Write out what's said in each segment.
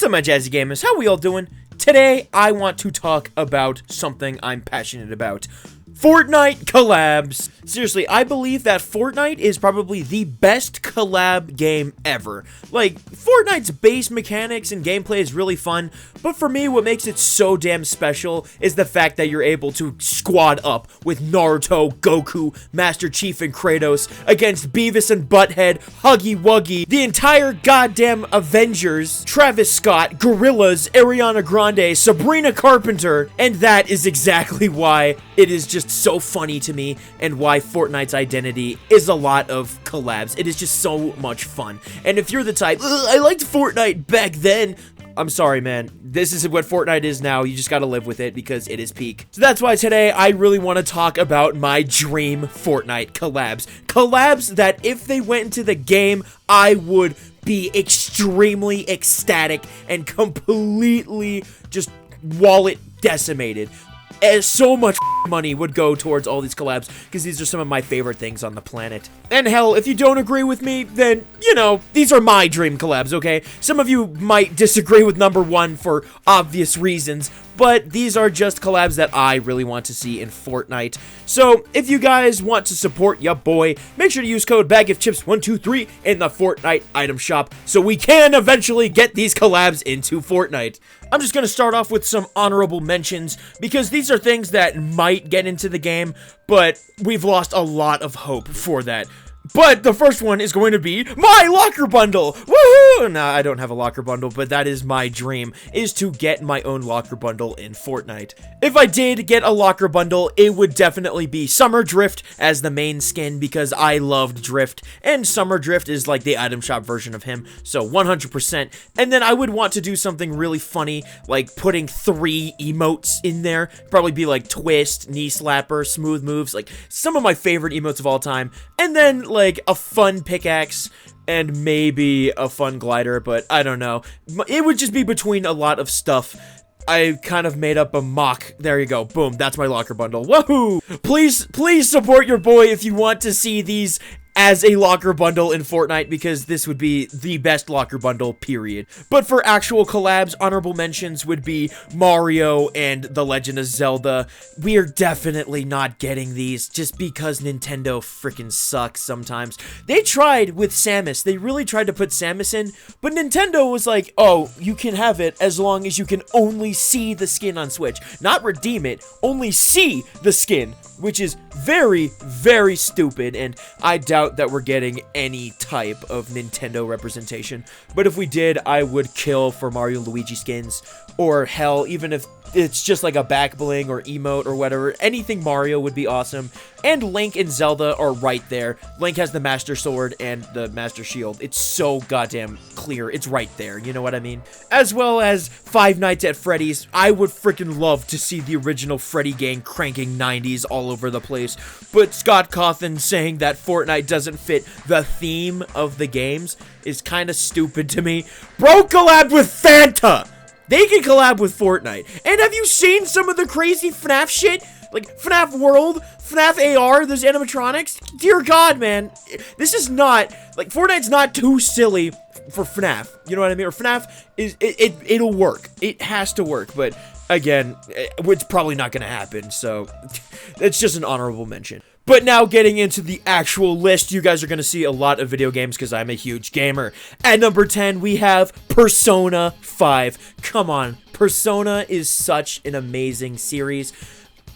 What's up, my jazzy gamers? How we all doing? Today, I want to talk about something I'm passionate about. Fortnite Collabs. Seriously, I believe that Fortnite is probably the best collab game ever. Like, Fortnite's base mechanics and gameplay is really fun, but for me, what makes it so damn special is the fact that you're able to squad up with Naruto, Goku, Master Chief, and Kratos against Beavis and Butthead, Huggy Wuggy, the entire goddamn Avengers, Travis Scott, Gorillaz, Ariana Grande, Sabrina Carpenter, and that is exactly why it is just so funny to me and why Fortnite's identity is a lot of collabs. It is just so much fun. And if you're the type, I liked Fortnite back then, I'm sorry, man. This is what Fortnite is now. You just gotta live with it because it is peak. So that's why today I really want to talk about my dream Fortnite collabs. Collabs that if they went into the game, I would be extremely ecstatic and completely just wallet decimated. As so much money would go towards all these collabs because these are some of my favorite things on the planet. And hell, if you don't agree with me, then, you know, these are my dream collabs, okay? Some of you might disagree with number one for obvious reasons, but these are just collabs that I really want to see in Fortnite. So, if you guys want to support ya boy, make sure to use code BAGOFCHIPS123 in the Fortnite item shop so we can eventually get these collabs into Fortnite. I'm just going to start off with some honorable mentions because these are things that might get into the game, but we've lost a lot of hope for that. But the first one is going to be my locker bundle. Woohoo! Nah, I don't have a locker bundle, but that is my dream, is to get my own locker bundle in Fortnite. If I did get a locker bundle, it would definitely be Summer Drift as the main skin because I loved Drift, and Summer Drift is like the item shop version of him, so 100%. And then I would want to do something really funny, like putting 3 emotes in there. Probably be like Twist, Knee Slapper, Smooth Moves, like some of my favorite emotes of all time. And then like a fun pickaxe and maybe a fun glider, but I don't know. It would just be between a lot of stuff. I kind of made up a mock. There you go. Boom. That's my locker bundle. Woohoo! Please support your boy if you want to see these as a locker bundle in Fortnite because this would be the best locker bundle, period. But for actual collabs, honorable mentions would be Mario and The Legend of Zelda. We are definitely not getting these just because Nintendo freaking sucks sometimes. They tried with Samus. They really tried to put Samus in, but Nintendo was like, oh, you can have it as long as you can only see the skin on Switch. Not redeem it, only see the skin, which is very, very stupid, and I doubt that we're getting any type of Nintendo representation. But if we did, I would kill for Mario and Luigi skins, or hell, even if it's just like a back bling or emote or whatever, anything Mario would be awesome. And Link and Zelda are right there. Link has the Master Sword and the Master Shield. It's so goddamn clear. It's right there, you know what I mean? As well as Five Nights at Freddy's. I would freaking love to see the original Freddy gang cranking 90s all over the place. But Scott Cawthon saying that Fortnite doesn't fit the theme of the games is kind of stupid to me. Bro collabed with Fanta! They can collab with Fortnite. And have you seen some of the crazy FNAF shit? Like, FNAF World, FNAF AR, those animatronics? Dear God, man. This is not, like, Fortnite's not too silly for FNAF. You know what I mean? Or FNAF, it'll work. It has to work. But, again, it's probably not going to happen. So, it's just an honorable mention. But now getting into the actual list, you guys are going to see a lot of video games because I'm a huge gamer. At number 10, we have Persona 5. Come on, Persona is such an amazing series.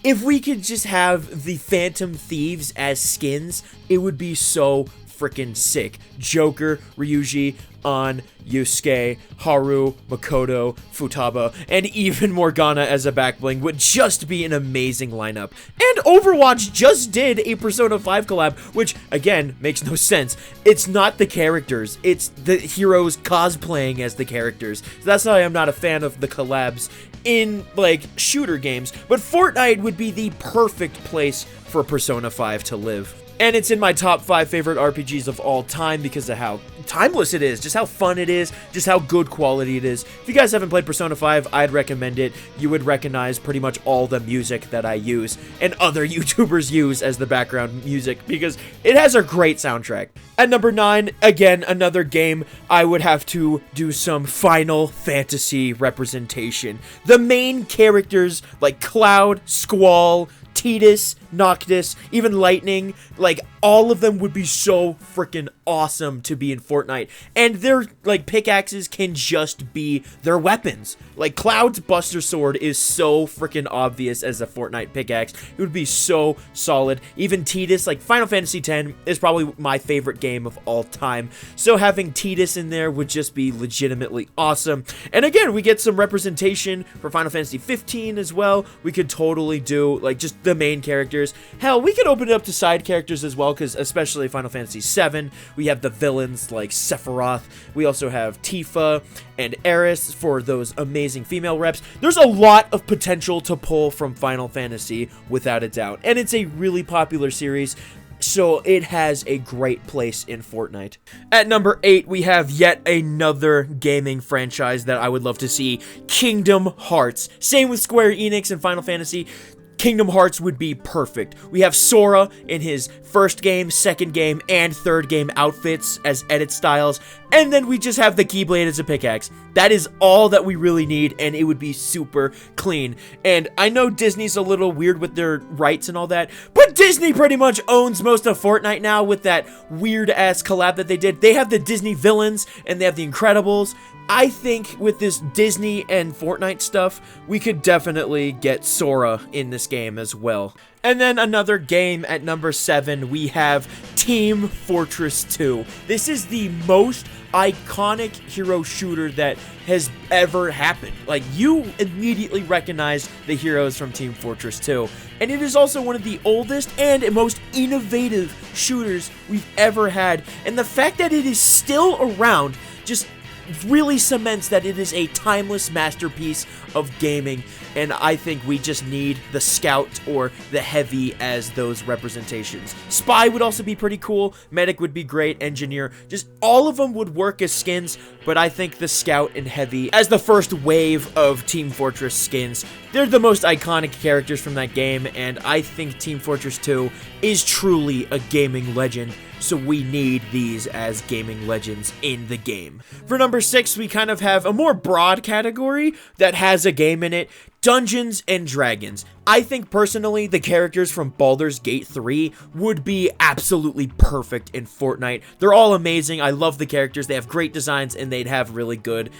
If we could just have the Phantom Thieves as skins, it would be so freaking sick. Joker, Ryuji, An, Yusuke, Haru, Makoto, Futaba, and even Morgana as a backbling would just be an amazing lineup. And Overwatch just did a Persona 5 collab, which, again, makes no sense. It's not the characters, it's the heroes cosplaying as the characters. So that's why I'm not a fan of the collabs in, like, shooter games. But Fortnite would be the perfect place for Persona 5 to live. And it's in my top 5 favorite RPGs of all time because of how timeless it is, just how fun it is, just how good quality it is. If you guys haven't played Persona 5, I'd recommend it. You would recognize pretty much all the music that I use and other YouTubers use as the background music because it has a great soundtrack. At number 9, again, another game, I would have to do some Final Fantasy representation. The main characters like Cloud, Squall, Tidus, Noctis, even Lightning, like, all of them would be so freaking awesome to be in Fortnite. And their, like, pickaxes can just be their weapons. Like, Cloud's Buster Sword is so freaking obvious as a Fortnite pickaxe. It would be so solid. Even Tidus, like, Final Fantasy X is probably my favorite game of all time. So having Tidus in there would just be legitimately awesome. And again, we get some representation for Final Fantasy 15 as well. We could totally do, like, just the main characters. Hell, we could open it up to side characters as well, because especially Final Fantasy VII, we have the villains like Sephiroth. We also have Tifa and Eris for those amazing female reps. There's a lot of potential to pull from Final Fantasy, without a doubt. And it's a really popular series, so it has a great place in Fortnite. At number 8, we have yet another gaming franchise that I would love to see, Kingdom Hearts. Same with Square Enix and Final Fantasy. Kingdom Hearts would be perfect. We have Sora in his first game, second game, and third game outfits as edit styles, and then we just have the Keyblade as a pickaxe. That is all that we really need, and it would be super clean. And I know Disney's a little weird with their rights and all that, but Disney pretty much owns most of Fortnite now with that weird-ass collab that they did. They have the Disney villains, and they have the Incredibles. I think with this Disney and Fortnite stuff, we could definitely get Sora in this game as well. And then another game at number 7, we have Team Fortress 2. This is the most iconic hero shooter that has ever happened. Like, you immediately recognize the heroes from Team Fortress 2. And it is also one of the oldest and most innovative shooters we've ever had. And the fact that it is still around just really cements that it is a timeless masterpiece of gaming, and I think we just need the Scout or the Heavy as those representations. Spy would also be pretty cool, Medic would be great, Engineer, just all of them would work as skins, but I think the Scout and Heavy as the first wave of Team Fortress skins, they're the most iconic characters from that game, and I think Team Fortress 2 is truly a gaming legend. So we need these as gaming legends in the game. For number 6, we kind of have a more broad category that has a game in it, Dungeons and Dragons. I think personally the characters from Baldur's Gate 3 would be absolutely perfect in Fortnite. They're all amazing. I love the characters. They have great designs and they'd have really good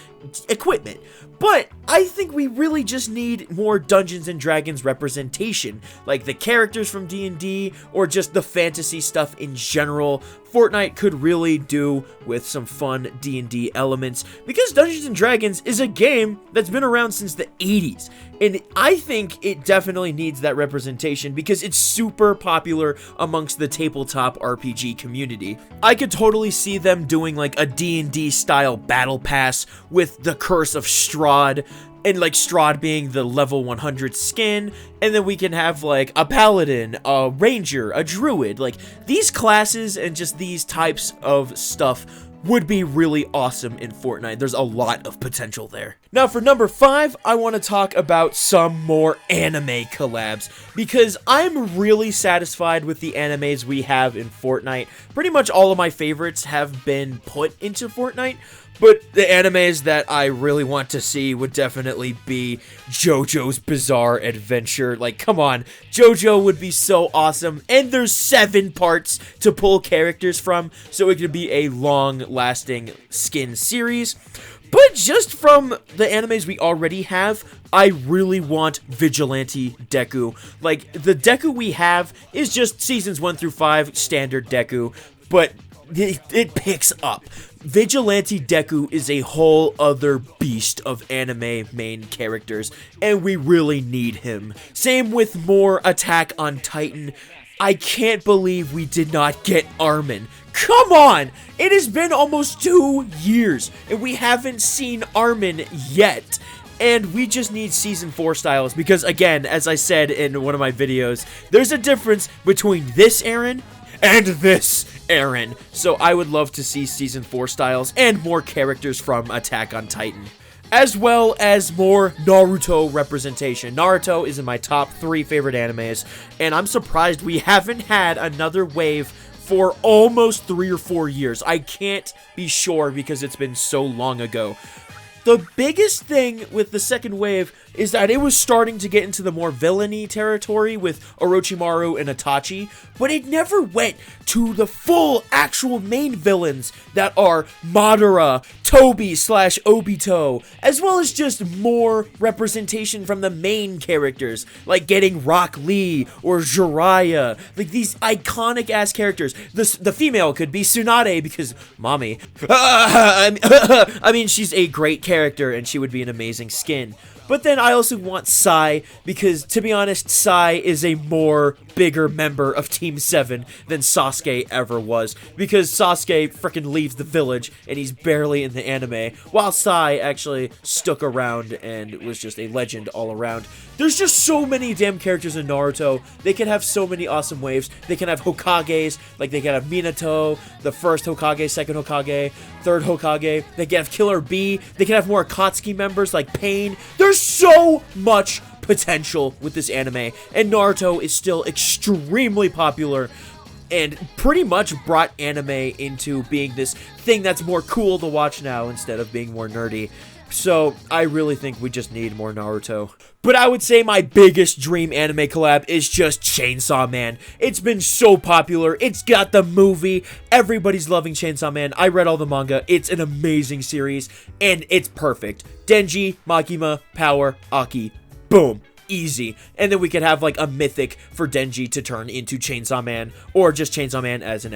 equipment. But I think we really just need more Dungeons and Dragons representation, like the characters from D&D or just the fantasy stuff in general. Fortnite could really do with some fun D&D elements because Dungeons and Dragons is a game that's been around since the 80s. And I think it definitely needs that representation because it's super popular amongst the tabletop RPG community. I could totally see them doing like a D&D style battle pass with the Curse of Strahd, and like Strahd being the level 100 skin, and then we can have like a paladin, a ranger, a druid. Like, these classes and just these types of stuff would be really awesome in Fortnite. There's a lot of potential there. Now for number 5, I want to talk about some more anime collabs because I'm really satisfied with the animes we have in Fortnite. Pretty much all of my favorites have been put into Fortnite, but the animes that I really want to see would definitely be JoJo's Bizarre Adventure. Like, come on, JoJo would be so awesome, and there's 7 parts to pull characters from, so it could be a long-lasting skin series. But just from the animes we already have, I really want Vigilante Deku. Like, the Deku we have is just seasons 1 through 5 standard Deku, but it picks up. Vigilante Deku is a whole other beast of anime main characters, and we really need him. Same with more Attack on Titan. I can't believe we did not get Armin. Come on! It has been almost 2 years, and we haven't seen Armin yet. And we just need Season 4 styles, because again, as I said in one of my videos, there's a difference between this Eren and this Eren. So I would love to see Season 4 styles and more characters from Attack on Titan, as well as more Naruto representation. Naruto is in my top 3 favorite animes, and I'm surprised we haven't had another wave for almost 3 or 4 years. I can't be sure because it's been so long ago. The biggest thing with the second wave is that it was starting to get into the more villainy territory with Orochimaru and Itachi, but it never went to the full actual main villains that are Madara, Tobi/Obito, as well as just more representation from the main characters, like getting Rock Lee or Jiraiya, like these iconic ass characters. The female could be Tsunade because mommy. I mean, she's a great character and she would be an amazing skin. But then I also want Sai, because, to be honest, Sai is a more bigger member of Team 7 than Sasuke ever was, because Sasuke frickin' leaves the village, and he's barely in the anime, while Sai actually stuck around and was just a legend all around. There's just so many damn characters in Naruto. They can have so many awesome waves. They can have Hokages, like they can have Minato, the first Hokage, second Hokage, third Hokage. They can have Killer Bee. They can have more Akatsuki members like Pain. There's so much potential with this anime, and Naruto is still extremely popular and pretty much brought anime into being this thing that's more cool to watch now instead of being more nerdy. So I really think we just need more Naruto. But I would say my biggest dream anime collab is just Chainsaw Man. It's been so popular. It's got the movie. Everybody's loving Chainsaw Man. I read all the manga. It's an amazing series, and it's perfect. Denji, Makima, Power, Aki. Boom. Easy. And then we could have like a mythic for Denji to turn into Chainsaw Man, or just Chainsaw Man as an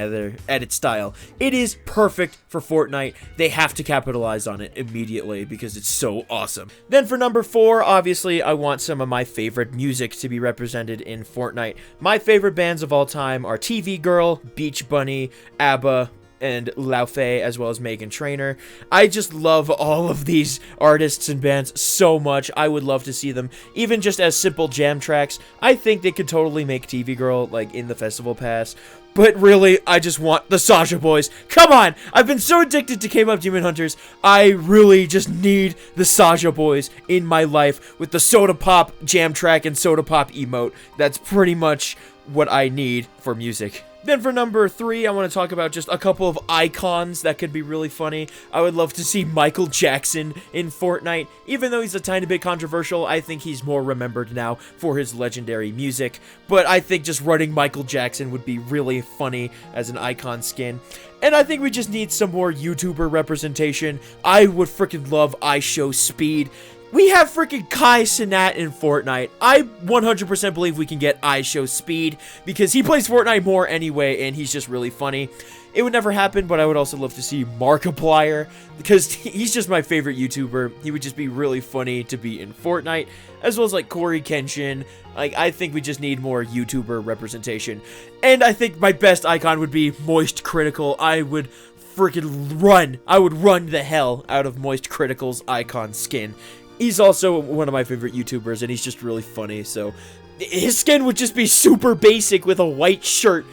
edit style. It is perfect for Fortnite. They have to capitalize on it immediately because it's so awesome. Then for number 4, obviously I want some of my favorite music to be represented in Fortnite. My favorite bands of all time are TV Girl, Beach Bunny, ABBA, and Laufey, as well as Meghan Trainor. I just love all of these artists and bands so much. I would love to see them, even just as simple jam tracks. I think they could totally make TV Girl, like, in the Festival Pass. But really, I just want the Sasha Boys. Come on! I've been so addicted to K-pop Demon Hunters. I really just need the Sasha Boys in my life with the Soda Pop jam track and Soda Pop emote. That's pretty much what I need for music. Then for number 3, I want to talk about just a couple of icons that could be really funny. I would love to see Michael Jackson in Fortnite. Even though he's a tiny bit controversial, I think he's more remembered now for his legendary music. But I think just running Michael Jackson would be really funny as an icon skin. And I think we just need some more YouTuber representation. I would freaking love IShowSpeed. We have freaking Kai Cenat in Fortnite. I 100% believe we can get IShowSpeed because he plays Fortnite more anyway, and he's just really funny. It would never happen, but I would also love to see Markiplier because he's just my favorite YouTuber. He would just be really funny to be in Fortnite, as well as like Corey Kenshin. Like, I think we just need more YouTuber representation. And I think my best icon would be Moist Critical. I would freaking run. I would run the hell out of Moist Critical's icon skin. He's also one of my favorite YouTubers, and he's just really funny, so his skin would just be super basic with a white shirt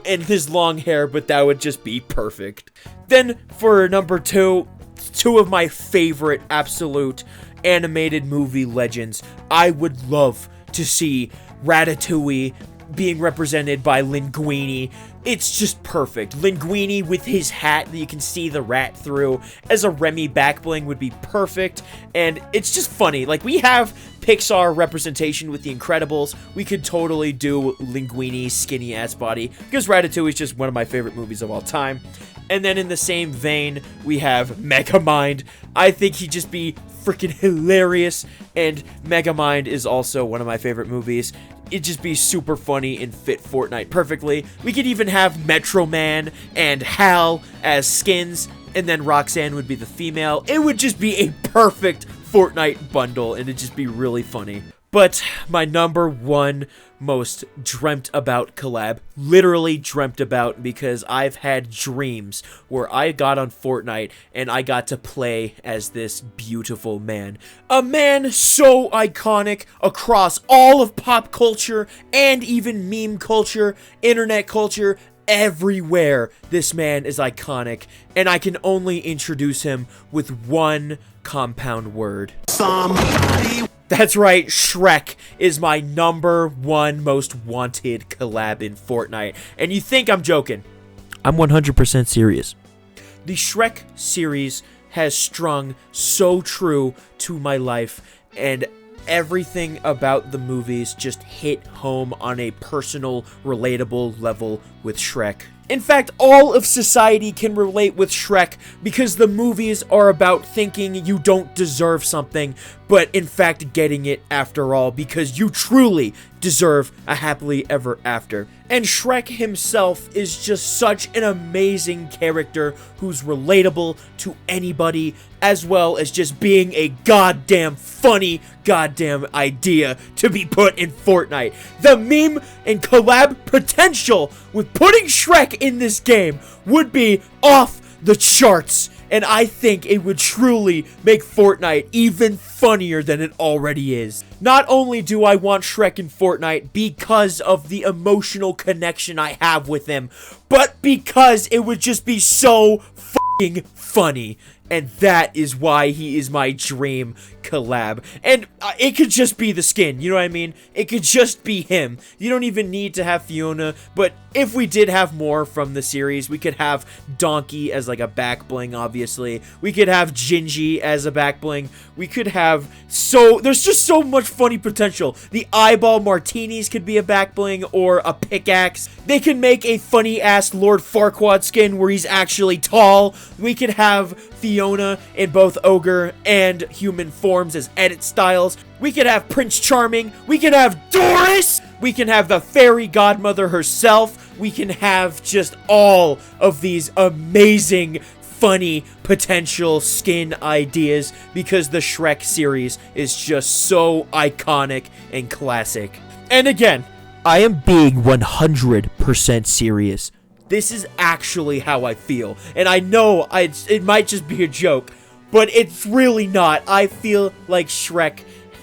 and his long hair, but that would just be perfect. Then, for number 2, 2 of my favorite absolute animated movie legends. I would love to see Ratatouille being represented by Linguini. It's just perfect. Linguini with his hat that you can see the rat through as a Remy backbling would be perfect, and it's just funny. Like, we have Pixar representation with The Incredibles. We could totally do Linguini's skinny-ass body, because Ratatouille is just one of my favorite movies of all time. And then in the same vein, we have Megamind. I think he'd just be freaking hilarious, and Megamind is also one of my favorite movies. It'd just be super funny and fit Fortnite perfectly. We could even have Metro Man and Hal as skins, and then Roxanne would be the female. It would just be a perfect Fortnite bundle, and it'd just be really funny. But my number 1 most dreamt about collab, literally dreamt about, because I've had dreams where I got on Fortnite and I got to play as this beautiful man. A man so iconic across all of pop culture and even meme culture, internet culture, everywhere this man is iconic, and I can only introduce him with one compound word. Somebody. That's right, Shrek is my #1 most wanted collab in Fortnite. And you think I'm joking. I'm 100% serious. The Shrek series has strung so true to my life, and everything about the movies just hit home on a personal, relatable level with Shrek. In fact, all of society can relate with Shrek because the movies are about thinking you don't deserve something, but in fact getting it after all because you truly deserve a happily ever after. And Shrek himself is just such an amazing character who's relatable to anybody, as well as just being a goddamn funny goddamn idea to be put in Fortnite. The meme and collab potential with putting Shrek in this game would be off the charts, and I think it would truly make Fortnite even funnier than it already is. Not only do I want Shrek in Fortnite because of the emotional connection I have with him, but because it would just be so fucking funny. And that is why he is my dream collab. And it could just be the skin, you know what I mean? It could just be him. You don't even need to have Fiona, but if we did have more from the series, we could have Donkey as like a back bling, obviously. We could have Gingy as a back bling. We could have there's just so much funny potential. The eyeball martinis could be a back bling or a pickaxe. They can make a funny ass Lord Farquaad skin where he's actually tall. We could have Fiona in both ogre and human forms as edit styles. We could have Prince Charming. We could have Doris. We can have the fairy godmother herself. We can have just all of these amazing, funny, potential skin ideas because the Shrek series is just so iconic and classic. And again, I am being 100% serious. This is actually how I feel. And I know it might just be a joke, but it's really not. I feel like Shrek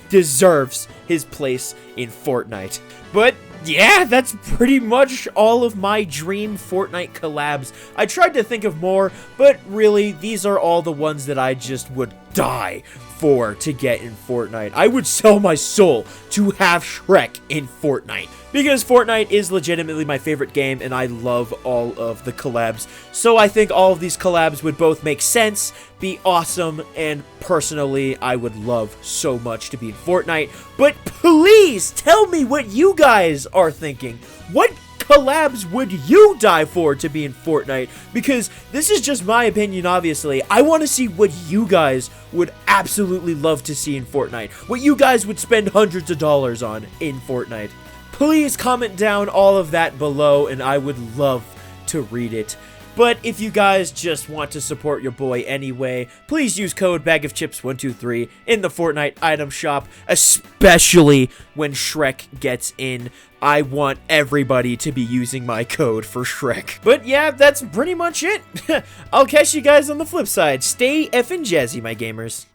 deserves his place in Fortnite. But yeah, that's pretty much all of my dream Fortnite collabs. I tried to think of more, but really, these are all the ones that I just would die for to get in Fortnite. I would sell my soul to have Shrek in Fortnite. Because Fortnite is legitimately my favorite game, and I love all of the collabs. So I think all of these collabs would both make sense, be awesome, and personally, I would love so much to be in Fortnite. But please tell me what you guys are thinking. What collabs would you die for to be in Fortnite? Because this is just my opinion, obviously. I want to see what you guys would absolutely love to see in Fortnite. What you guys would spend hundreds of dollars on in Fortnite. Please comment down all of that below, and I would love to read it. But if you guys just want to support your boy anyway, please use code BAGOFCHIPS123 in the Fortnite item shop, especially when Shrek gets in. I want everybody to be using my code for Shrek. But yeah, that's pretty much it. I'll catch you guys on the flip side. Stay effing jazzy, my gamers.